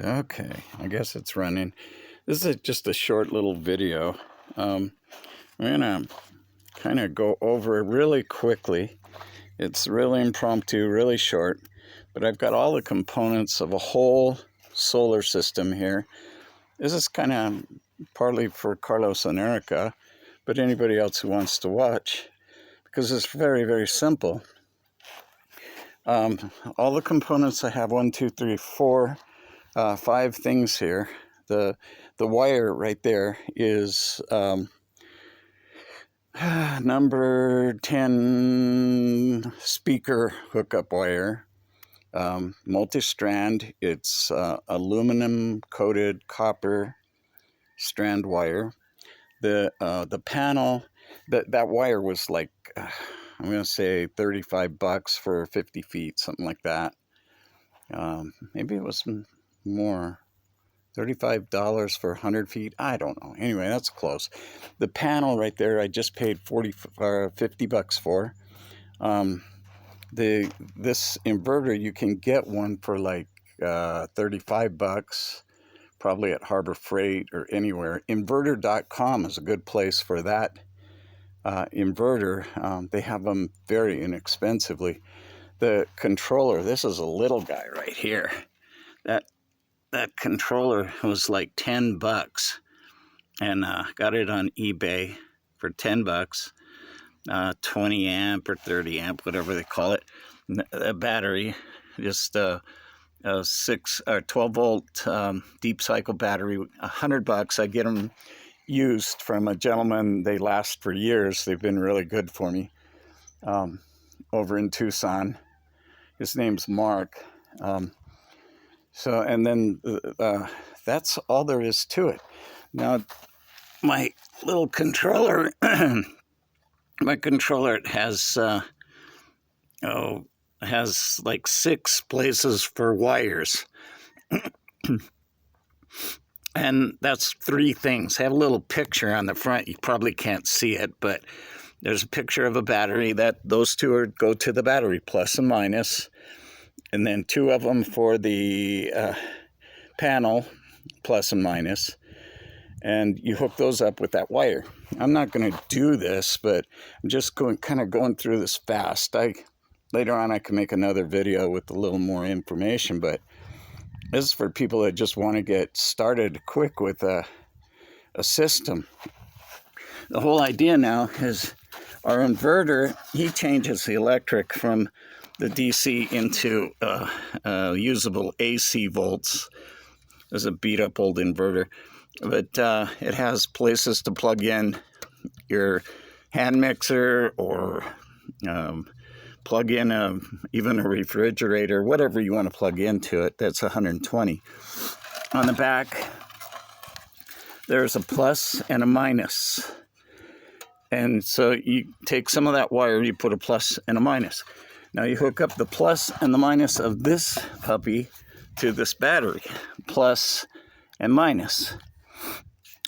Okay, I guess it's running. This is just a short little video. I'm gonna kind of go over it really quickly. It's really impromptu, really short, but I've got all the components of a whole solar system here. This is kind of partly for Carlos and Erica, but anybody else who wants to watch, because it's very, very simple. All the components I have, 1, 2, 3, 4, 5 things here. The wire right there is number 10 speaker hookup wire, multi-strand. It's aluminum coated copper strand wire. The panel, that wire was like I'm gonna say $35 for 50 feet, something like that. Maybe it was more. $35 for 100 feet. I don't know. Anyway, that's close. The panel right there, I just paid $50 for. This inverter, you can get one for like $35, probably at Harbor Freight or anywhere. Inverter.com is a good place for that inverter. They have them very inexpensively. The controller, this is a little guy right here. That controller was like $10, and got it on eBay for $10. 20 amp or 30 amp, whatever they call it. A battery, just a 12 volt deep cycle battery, $100. I get them used from a gentleman. They last for years. They've been really good for me. Over in Tucson. His name's Mark. So, and then that's all there is to it. Now, my little controller, my controller has like 6 places for wires. And that's 3 things. I have a little picture on the front. You probably can't see it, but there's a picture of a battery. Those 2 go to the battery, plus and minus. And then 2 of them for the panel, plus and minus. And you hook those up with that wire. I'm not going to do this, but I'm just going through this fast. Later on I can make another video with a little more information, but this is for people that just want to get started quick with a system. The whole idea now is our inverter, he changes the electric from the DC into usable AC volts. There's a beat up old inverter, but it has places to plug in your hand mixer or plug in even a refrigerator, whatever you want to plug into it. That's 120. On the back, there's a plus and a minus. And so you take some of that wire, you put a plus and a minus. Now you hook up the plus and the minus of this puppy to this battery, plus and minus.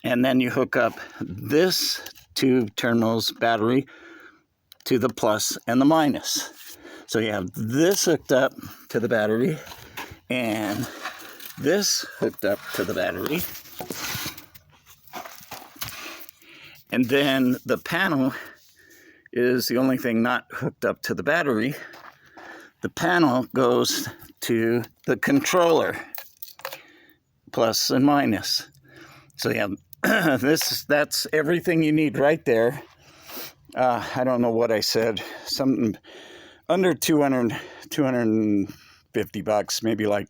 And then you hook up this 2 terminals battery to the plus and the minus. So you have this hooked up to the battery and this hooked up to the battery. And then the panel is the only thing not hooked up to the battery. The panel goes to the controller, plus and minus. So yeah, that's everything you need right there. I don't know what I said, something under $250, maybe like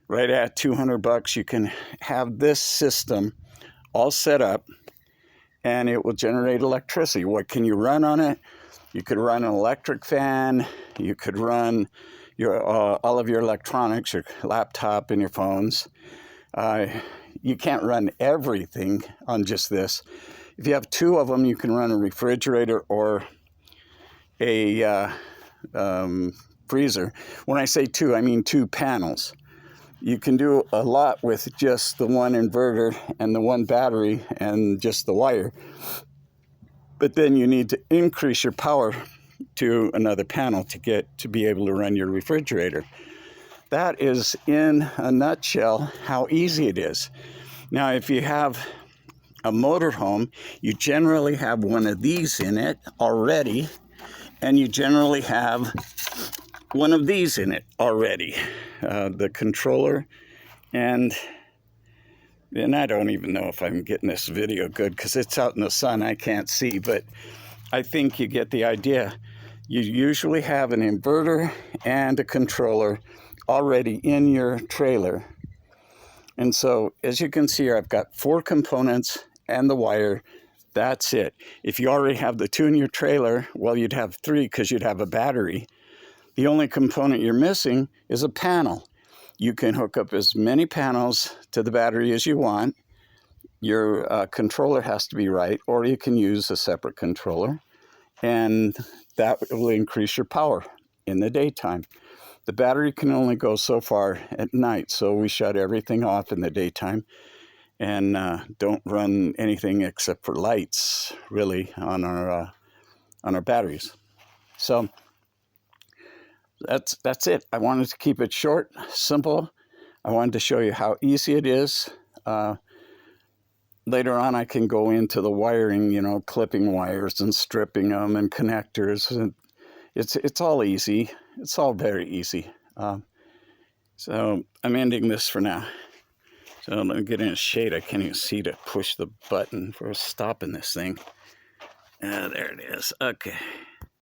right at $200. You can have this system all set up, and it will generate electricity. What can you run on it? You could run an electric fan. You could run your all of your electronics, your laptop and your phones. You can't run everything on just this. If you have 2 of them, you can run a refrigerator or a freezer. When I say 2, I mean 2 panels. You can do a lot with just the 1 inverter and the 1 battery and just the wire. But then you need to increase your power to another panel to be able to run your refrigerator. that is in a nutshell how easy it is. Now, if you have a motorhome, you generally have one of these in it already, and you generally have one of these in it already, the controller, and I don't even know if I'm getting this video good because it's out in the sun, I can't see, but I think you get the idea. You usually have an inverter and a controller already in your trailer. And so, as you can see here, I've got 4 components and the wire. That's it. If you already have the 2 in your trailer, well, you'd have 3 because you'd have a battery. The only component you're missing is a panel. You can hook up as many panels to the battery as you want. Your controller has to be right, or you can use a separate controller, and that will increase your power in the daytime. The battery can only go so far at night, so we shut everything off in the daytime and don't run anything except for lights, really, on our batteries. So that's it. I wanted to keep it short, simple. I wanted to show you how easy it is. Later on, I can go into the wiring, you know, clipping wires and stripping them and connectors. And it's all easy. It's all very easy. So I'm ending this for now. So let me get in a shade. I can't even see to push the button for stopping this thing. There it is. Okay.